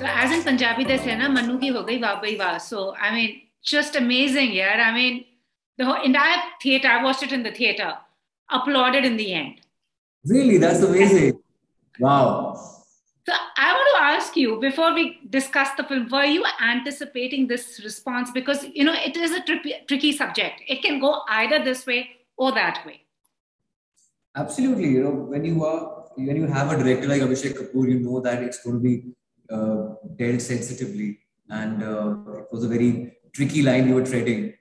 So as in Punjabi they say na Manu ki ho gayi wah bhai wah. So I mean just amazing, yeah. I mean the whole entire theater, I watched it in the theater, applauded in the end. Really, that's amazing. Wow. So I want to ask you before we discuss the film, were you anticipating this response? Because you know it is a tricky subject. It can go either this way or that way. Absolutely. You know, when you have a director like Abhishek Kapoor, you know that it's going to be dealt sensitively, and it was a very tricky line you were treading.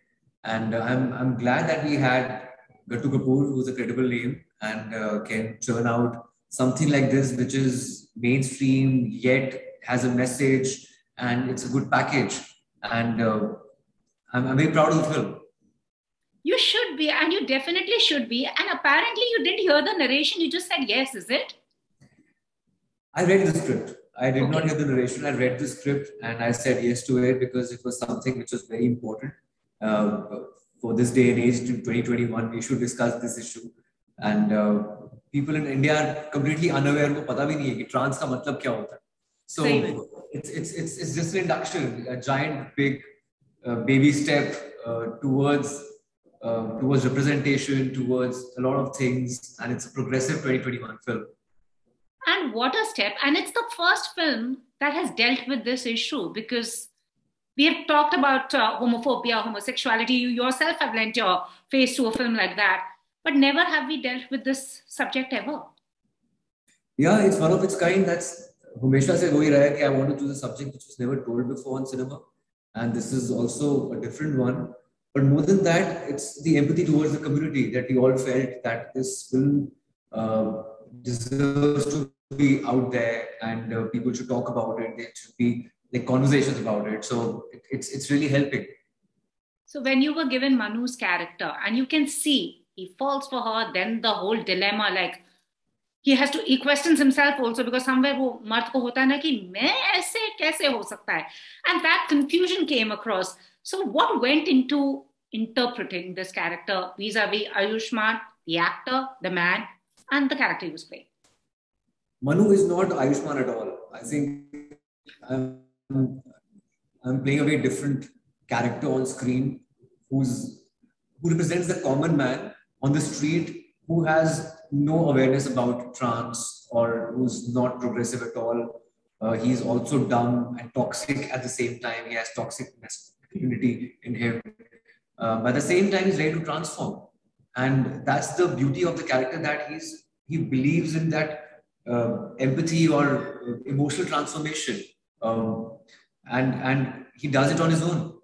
And I'm glad that we had Gattu Kapoor, who's a credible name, and can churn out something like this, which is mainstream yet has a message, and it's a good package. And I'm very proud of the film. You should be, and you definitely should be. And apparently, you didn't hear the narration. You just said yes, is it? I read the script. I did not hear the narration. I read the script and I said yes to it because it was something which was very important. For this day and age, in 2021, we should discuss this issue. And people in India are completely unaware. उनको पता भी नहीं है कि trans का मतलब क्या होता है. So it's just an induction, a giant big baby step towards representation, towards a lot of things, and it's a progressive 2021 film. And what a step! And it's the first film that has dealt with this issue, because we have talked about homophobia, homosexuality. You yourself have lent your face to a film like that, but never have we dealt with this subject ever. Yeah, it's one of its kind. That's Humesha se ho hi raha hai ki I want to choose a subject which was never told before on cinema, and this is also a different one. But more than that, it's the empathy towards the community that we all felt that this film deserves to be out there, and people should talk about it. There should be like conversations about it. So it's really helping. So when you were given Manu's character, and you can see he falls for her, then the whole dilemma, like he questions himself also, because somewhere वो मर्द को होता है ना कि मैं ऐसे कैसे हो सकता है, and that confusion came across. So what went into interpreting this character vis-a-vis Ayushmann, the actor, the man, and the character he was playing? Manu is not Ayushmann at all. I think I'm playing a very different character on screen who represents the common man on the street who has no awareness about trans or who's not progressive at all. He's also dumb and toxic at the same time. He has toxic masculinity in him. But at the same time, he's ready to transform. And that's the beauty of the character, that he believes in that empathy or emotional transformation. And he does it on his own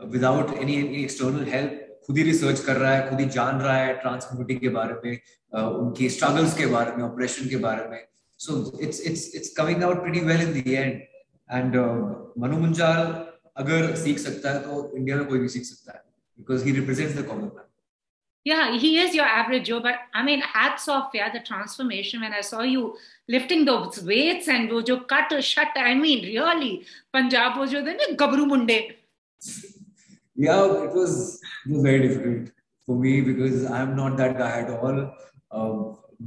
without any external help. खुद ही research कर रहा है, खुद ही जान रहा है trans community के बारे में, उनके स्ट्रगल्स के बारे में, ऑपरेशन के बारे में. So it's coming out pretty well in the end. And Manu Munjal अगर सीख सकता है तो इंडिया में कोई भी सीख सकता है, because he represents the common man. Yeah, he is your average Joe, but I mean, hats off, yeah, the transformation when I saw you lifting those weights and wo jo cut shut, I mean, really, Punjab was jo the Gabru Munde. Yeah, it was very difficult for me because I'm not that guy at all.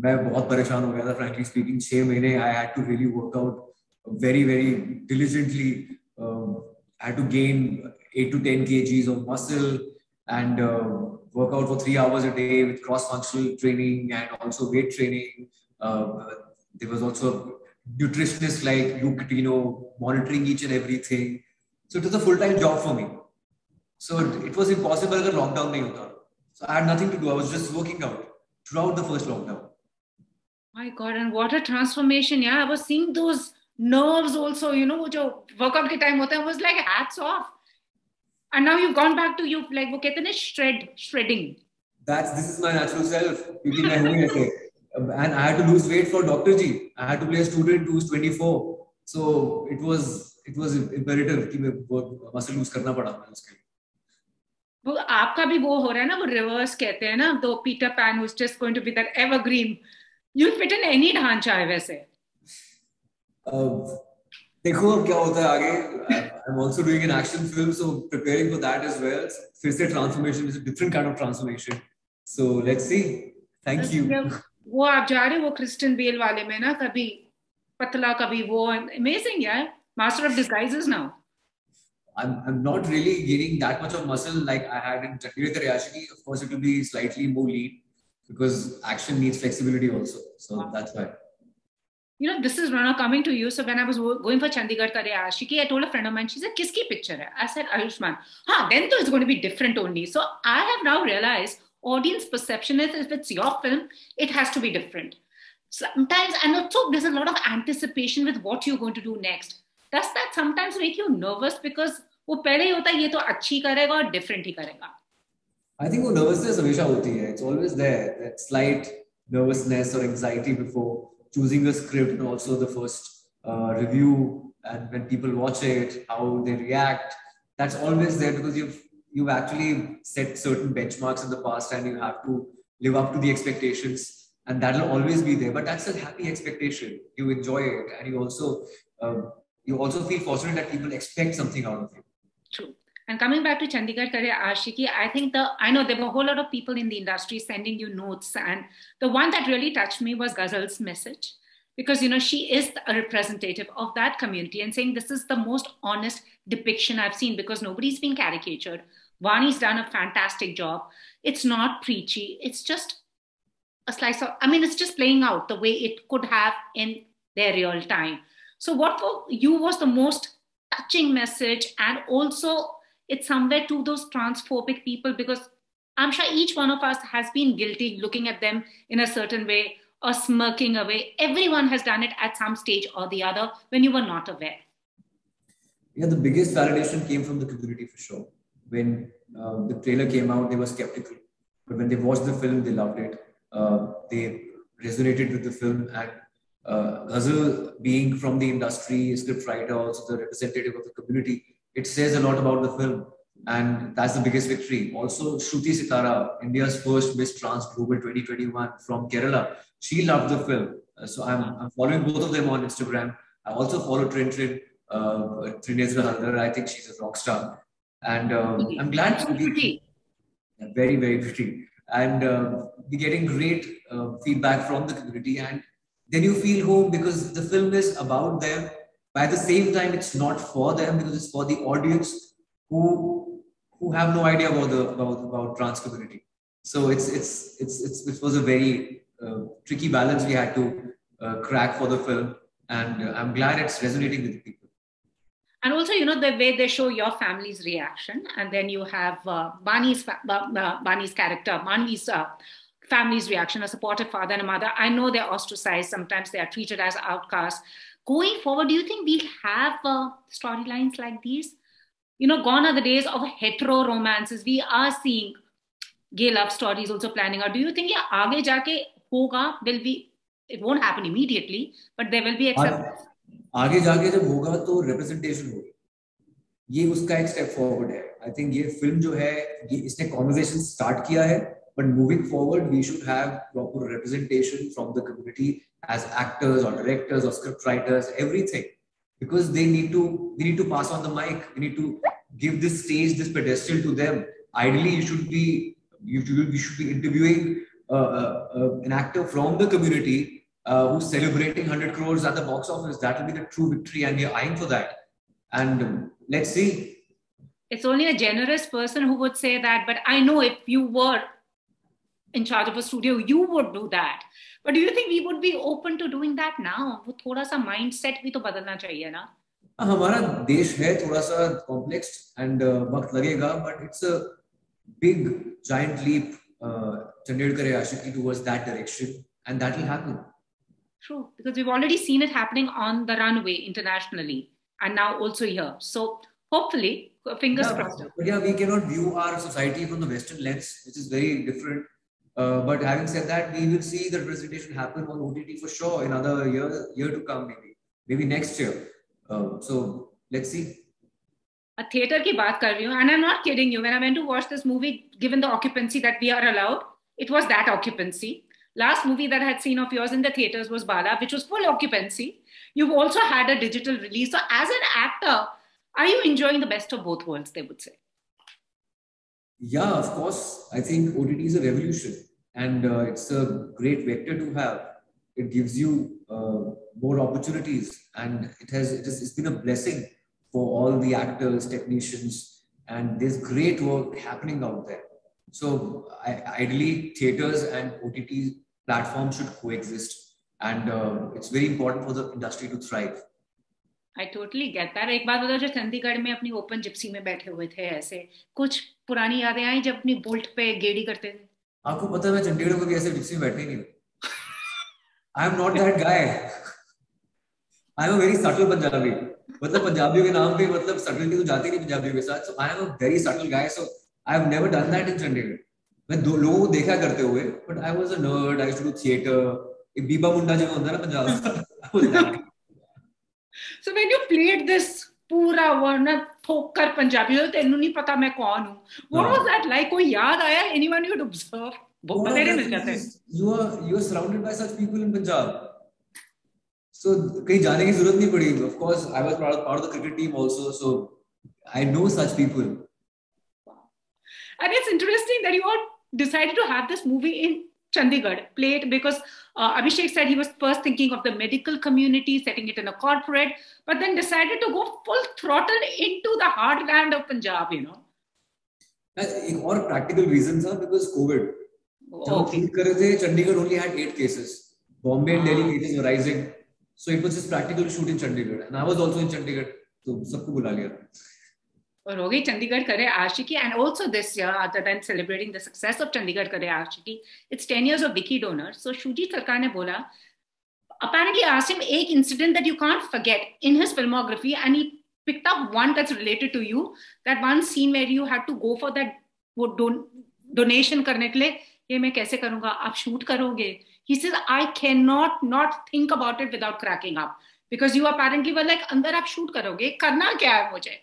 मैं बहुत परेशान हो गया था, frankly speaking. 6 महीने I had to really work out very, very diligently. I had to gain 8 to 10 kgs of muscle and work out for 3 hours a day with cross-functional training and also weight training. There was also nutritionists like Luke Catino monitoring each and everything. So it was a full-time job for me. So it was impossible if lockdown nahi hota. So I had nothing to do. I was just working out throughout the first lockdown. My God, and what a transformation. Yeah, I was seeing those nerves also, you know, jo workout ke time hota hai, was like hats off. And now you've gone back to you, like, wo kehte na shredding. This is my natural self. And I had to lose weight for Dr. G. I had to play a student who's 24. So it was imperative कि मैं muscle lose करना पड़ा मुझे उसके लिए. वो आपका भी वो हो रहा है ना, वो reverse कहते हैं ना, तो Peter Pan who's just going to be that evergreen. You'll fit in any ढांचा है वैसे. देखो अब क्या होता है आगे. I'm also doing an action film, so preparing for that as well. फिर से transformation is a different kind of transformation. So let's see. Thank you. वो आप जा रहे हो वो क्रिस्टियन बेल वाले में ना, कभी पतला कभी वो, amazing यार. Master of disguises now. I'm not really gaining that much of muscle like I had in Chandigarh Kare Aashiqui. Of course, it will be slightly more lean because action needs flexibility also. So that's why. This is Rana coming to you. So when I was going for Chandigarh Kare Aashiqui, I told a friend of mine, she said, Kiski picture hai? I said, Ayushmann. Then though it's going to be different only. So I have now realized audience perception is if it's your film, it has to be different. Sometimes, and also there's a lot of anticipation with what you're going to do next. Does that sometimes make you nervous because वो पहले ही होता है ये तो अच्छी करेगा और different ही करेगा? I think वो nervousness हमेशा होती है. It's always there, that slight nervousness or anxiety before choosing a script, and also the first review, and when people watch it, how they react. That's always there because you've actually set certain benchmarks in the past, and you have to live up to the expectations, and that'll always be there. But that's a happy expectation. You enjoy it, and you also feel fortunate that people expect something out of you. True. And coming back to Chandigarh Kare Aashiqui, I know there were a whole lot of people in the industry sending you notes. And the one that really touched me was Ghazal's message. Because, she is a representative of that community and saying this is the most honest depiction I've seen because nobody's been caricatured. Vani's done a fantastic job. It's not preachy. It's just a slice of, it's just playing out the way it could have in their real time. So what for you was the most touching message, and also it's somewhere to those transphobic people, because I'm sure each one of us has been guilty looking at them in a certain way or smirking away. Everyone has done it at some stage or the other when you were not aware. Yeah, the biggest validation came from the community for sure. When the trailer came out, they were skeptical. But when they watched the film, they loved it. They resonated with the film, and Ghazal, being from the industry, script writer, also the representative of the community, it says a lot about the film, and that's the biggest victory. Also, Shruti Sitara, India's first Miss Trans Global 2021 from Kerala, she loved the film. So I'm following both of them on Instagram. I also follow Trinezra Haldar. I think she's a rock star, and I'm glad to be very, very pretty, and we're getting great feedback from the community, and then you feel home because the film is about them. But at the same time, it's not for them because it's for the audience who have no idea about trans community. So it was a very tricky balance we had to crack for the film, and I'm glad it's resonating with people. And also, the way they show your family's reaction, and then you have Bani's character, Manvi's family's reaction, a supportive father and a mother. I know they're ostracized. Sometimes they are treated as outcasts. Going forward, do you think we'll have storylines like these? Gone are the days of hetero romances. We are seeing gay love stories also planning out. Do you think aage jaake hoga, it won't happen immediately, but there will be acceptance? आगे जाके जब होगा तो representation होगी, ये उसका एक step forward है. I think ये film जो है, इसने conversation start किया है, but moving forward we should have proper representation from the community as actors or directors or script writers, everything, because we need to pass on the mic. We need to give this stage, this pedestal to them. Ideally, you should be interviewing an actor from the community who's celebrating 100 crores at the box office. That will be the true victory, and we're eyeing for that. And let's see. It's only a generous person who would say that, but I know if you were in charge of a studio, you would do that. But do you think we would be open to doing that now? वो थोड़ा सा mindset भी तो बदलना चाहिए ना? हमारा देश है थोड़ा सा complex and वक्त लगेगा, but it's a big giant leap, Chandigarh Kare Aashiqui, towards that direction, and that will happen. True, because we've already seen it happening on the runway internationally, and now also here. So hopefully, fingers crossed. But yeah, we cannot view our society from the Western lens, which is very different. But having said that, we will see the representation happen on OTT for sure in another year to come, maybe next year. So let's see. A theater की बात कर रही हूँ, and I'm not kidding you. When I went to watch this movie, given the occupancy that we are allowed, it was that occupancy. Last movie that I had seen of yours in the theaters was Bala, which was full occupancy. You've also had a digital release. So as an actor, are you enjoying the best of both worlds, they would say? Yeah, of course. I think OTT is a revolution, and it's a great vector to have. It gives you more opportunities, and it's been a blessing for all the actors, technicians, and there's great work happening out there. So ideally, theaters and OTT platforms should coexist, and it's very important for the industry to thrive. I totally get that. एक बात बताओ, जो चंडीगढ़ में अपनी open Gypsy में बैठे हुए थे, ऐसे कुछ पुरानी यादें आई जब अपनी बोल्ट पे गेड़ी करते थे? आपको पता है मैं चंडीगढ़ में भी ऐसे जिप्सी में बैठे नहीं हूँ. I am not that guy. I am a very subtle Punjabi. मतलब पंजाबियों के नाम पे मतलब subtlety तो जाती नहीं पंजाबियों के साथ. So I am a very subtle guy. So I have never done that in Chandigarh. मैं दो लोगों को देखा करते हुए, but I was a nerd. I used to do theatre. एक बीबा मुंडा जो होता है ना Punjab. I was that. So when you played this पूरा वरना ठोकर पंजाबी, तो तेनू नहीं पता मैं कौन हूँ. What was that like? कोई याद आया? Anyone you'd observe? बतेरे मिल जाते हैं. You are surrounded by such people in Punjab. So कहीं जाने की जरूरत नहीं पड़ी. Of course, I was part of the cricket team also, so I know such people. And it's interesting that you all decided to have this movie in Chandigarh, play it because Abhishek said he was first thinking of the medical community, setting it in a corporate, but then decided to go full throttle into the heartland of Punjab, you know. एक और practical reason था because COVID. जब हम shoot कर रहे थे, Chandigarh only had 8 cases. Bombay and Delhi cases were rising. So it was just practical to shoot in Chandigarh. And I was also in Chandigarh. So सबको बुला लिया. और हो गई चंडीगढ़ करे आशिकी. And also this year, other than celebrating the success of Chandigarh करे आशिकी, it's 10 years of Vicky Donor. So Shujit Sarkar ने बोला, apparently asked him एक incident that you can't forget in his filmography, and he picked up one that's related to you. That one scene where you had to go for that वो donation करने के लिए, ये मैं कैसे करूँगा? आप shoot करोगे? He says, I cannot not think about it without cracking up, because you apparently were like, अंदर आप shoot करोगे, करना क्या है मुझे?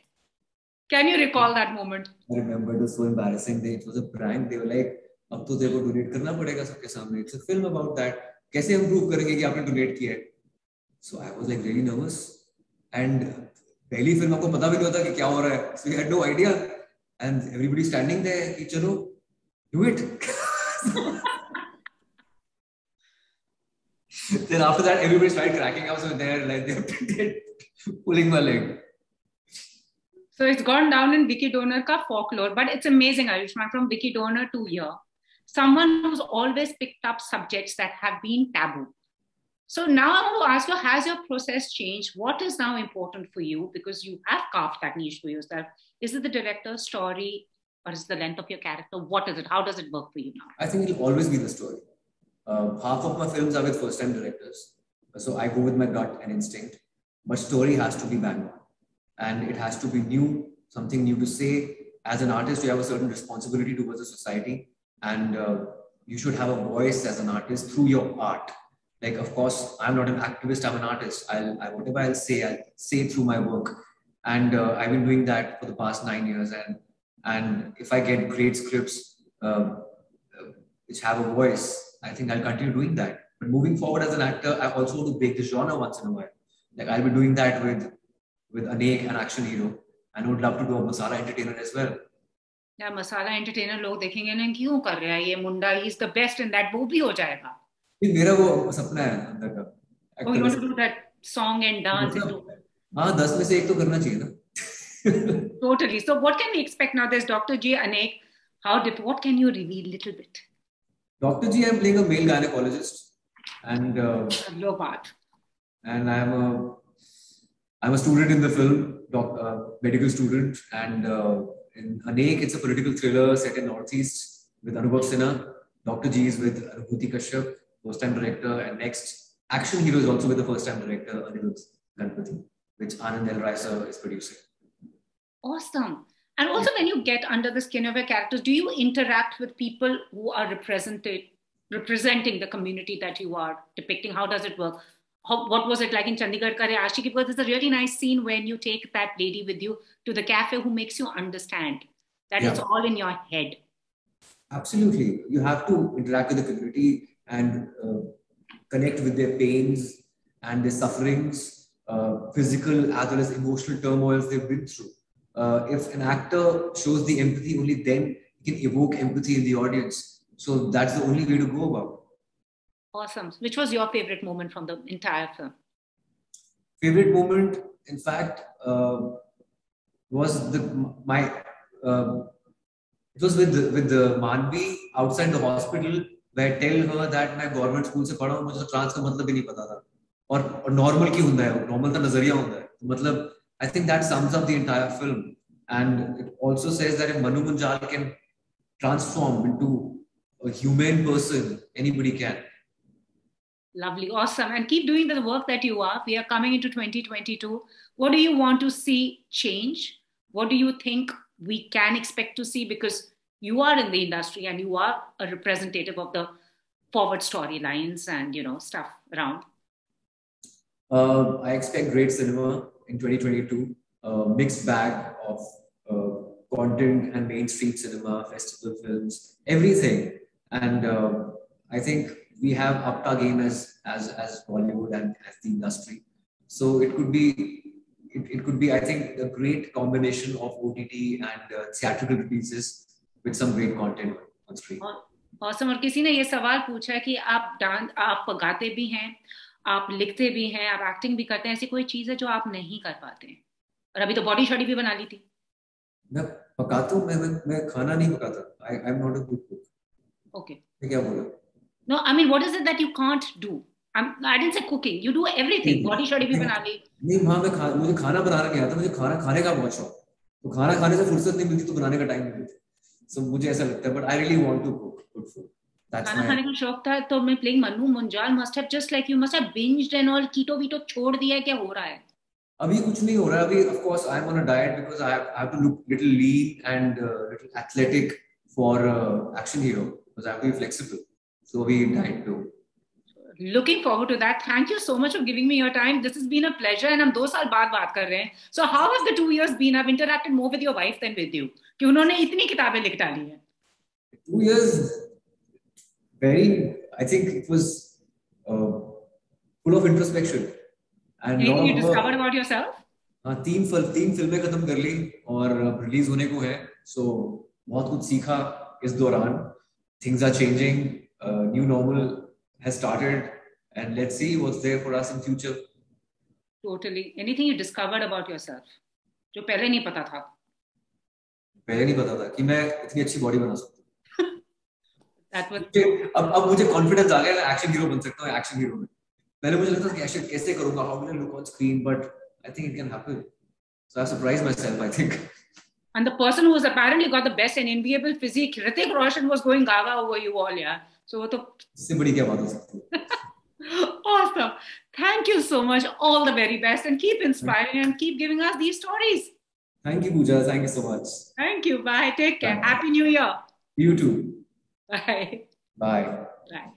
Can you recall that moment? I remember it was so embarrassing. It was a prank. They were like, अब तो तेरे को donate करना पड़ेगा सबके सामने. It's a film about that. कैसे हम prove करेंगे कि आपने donate किया है? So I was like really nervous. And पहली film आपको पता भी नहीं होता कि क्या हो रहा है. So we had no idea. And everybody standing there कि चलो, do it. Then after that, everybody started cracking up. So they're like, they're pulling my leg. So it's gone down in Vicky Donor ka folklore, but it's amazing, Ayushmann, from Vicky Donor to here. Someone who's always picked up subjects that have been taboo. So now I want to ask you, has your process changed? What is now important for you? Because you have carved that niche for yourself. Is it the director's story, or is it the length of your character? What is it? How does it work for you now? I think it'll always be the story. Half of my films are with first-time directors. So I go with my gut and instinct. But story has to be bang on. And it has to be new, something new to say. As an artist, you have a certain responsibility towards the society, and you should have a voice as an artist through your art. Like, of course, I'm not an activist, I'm an artist. Whatever I'll say through my work. And I've been doing that for the past 9 years. And if I get great scripts which have a voice, I think I'll continue doing that. But moving forward as an actor, I also want to break the genre once in a while. Like, I'll be doing that with Anek, an action hero, and would love to do a masala entertainer as well. Yeah, masala entertainer लोग देखेंगे ना क्यों कर रहा है ये मुंडा, he's the best in that, वो भी हो जाएगा. मेरा वो सपना है अंदर का. Oh, you want to do that song and dance? हाँ, 10 में से एक तो करना चाहिए ना. Totally. So what can we expect now? There's Dr. G. Anek. What can you reveal a little bit? Dr. G, I'm playing a male gynecologist, and I'm a student in the film, medical student, and in Anek, it's a political thriller set in Northeast with Anubhav Sinha. Dr. G is with Anubhuti Kashyap, first-time director, and next action hero is also with the first-time director, Anirudh Ganpati, which Anand L. Raisa is producing. Awesome. And also, when you get under the skin of your characters, do you interact with people who are representing the community that you are depicting? How does it work? What was it like in Chandigarh Kare Aashiki? Because there's a really nice scene when you take that lady with you to the cafe who makes you understand that it's all in your head. Absolutely. You have to interact with the community and connect with their pains and their sufferings, physical as well as emotional turmoils they've been through. If an actor shows the empathy, only then he can evoke empathy in the audience. So that's the only way to go about it. Awesome. Which was your favorite moment from the entire film? favorite moment, in fact, was my it was with the Manvi outside the hospital, where I tell her that मैं government school से पढ़ा हूँ, मुझे तो trans का मतलब भी नहीं पता था, और normal की होता है, normal का नजरिया होता है, मतलब I think that sums up the entire film, and it also says that if Manu Munjal can transform into a humane person, anybody can. Lovely, awesome, and keep doing the work that you are. We are coming into 2022. What do you want to see change? What do you think we can expect to see? Because you are in the industry and you are a representative of the forward storylines and stuff around. I expect great cinema in 2022. Mixed bag of content and mainstream cinema, festival films, everything. And I think we have upped our game as Bollywood and as the industry. So it could be I think a great combination of OTT and theatrical releases with some great content on screen. Awesome. और किसी ने ये सवाल पूछा है कि आप गाते भी हैं, आप लिखते भी हैं, आप एक्टिंग भी करते हैं, ऐसी कोई चीज है जो आप नहीं कर पाते हैं? और अभी तो बॉडी शॉडी भी बना ली थी. मैं पकाता हूँ, मैं खाना नहीं पकाता. I am not a good cook. Okay. मैं क्या बोला? No, I mean, what is it that you can't do? I didn't say cooking. You do everything. Body shoddy भी बना ली. नहीं, मुझे खाना बनाना नहीं आता. मुझे खाने का बहुत शौक. तो खाना खाने से फुर्सत नहीं मिलती, तो बनाने का टाइम नहीं मिलता. So मुझे ऐसा लगता है, but I really want to cook good food. खाना खाने का शौक था तो मैं playing Manu Munjal must have just like you must have binged and all, keto veto छोड़ दिया है, क्या हो रहा है? अभी कुछ नहीं हो रहा है. अभी of course I am on a diet because I have to look little lean and little athletic for action hero, because I have to be flexible. So we diet too. Looking forward to that. Thank you so much for giving me your time. This has been a pleasure. And हम 2 साल बाद बात कर रहे हैं. So how have the 2 years been? I've interacted more with your wife than with you. कि उन्होंने इतनी किताबें लिख डाली हैं. 2 years, I think it was full of introspection. And anything you discovered about yourself? हाँ, 3 फिल्में खत्म कर ली और रिलीज होने को है. So बहुत कुछ सीखा इस दौरान. Things are changing. New normal has started, and let's see what's there for us in future. Totally. Anything you discovered about yourself जो पहले नहीं पता था? पहले नहीं पता था कि मैं इतनी अच्छी बॉडी बना सकता हूँ. That was. अब मुझे कॉन्फिडेंस आ गया, मैं एक्शन हीरो बन सकता हूँ. एक्शन हीरो में पहले मुझे लगता था कि एक्शन कैसे करूँगा, how will I look on screen, but I think it can happen. So I've surprised myself, I think. And the person who has apparently got the best and enviable physique, Hrithik Roshan, was going gaga over you all, yeah. So वो तो इससे बड़ी क्या बात हो सकती है? Awesome. Thank you so much. All the very best, and keep inspiring and keep giving us these stories. Thank you, Pooja. Thank you so much. Thank you. Bye. Take care. Bye. Happy New Year. You too. Bye. Bye. Bye.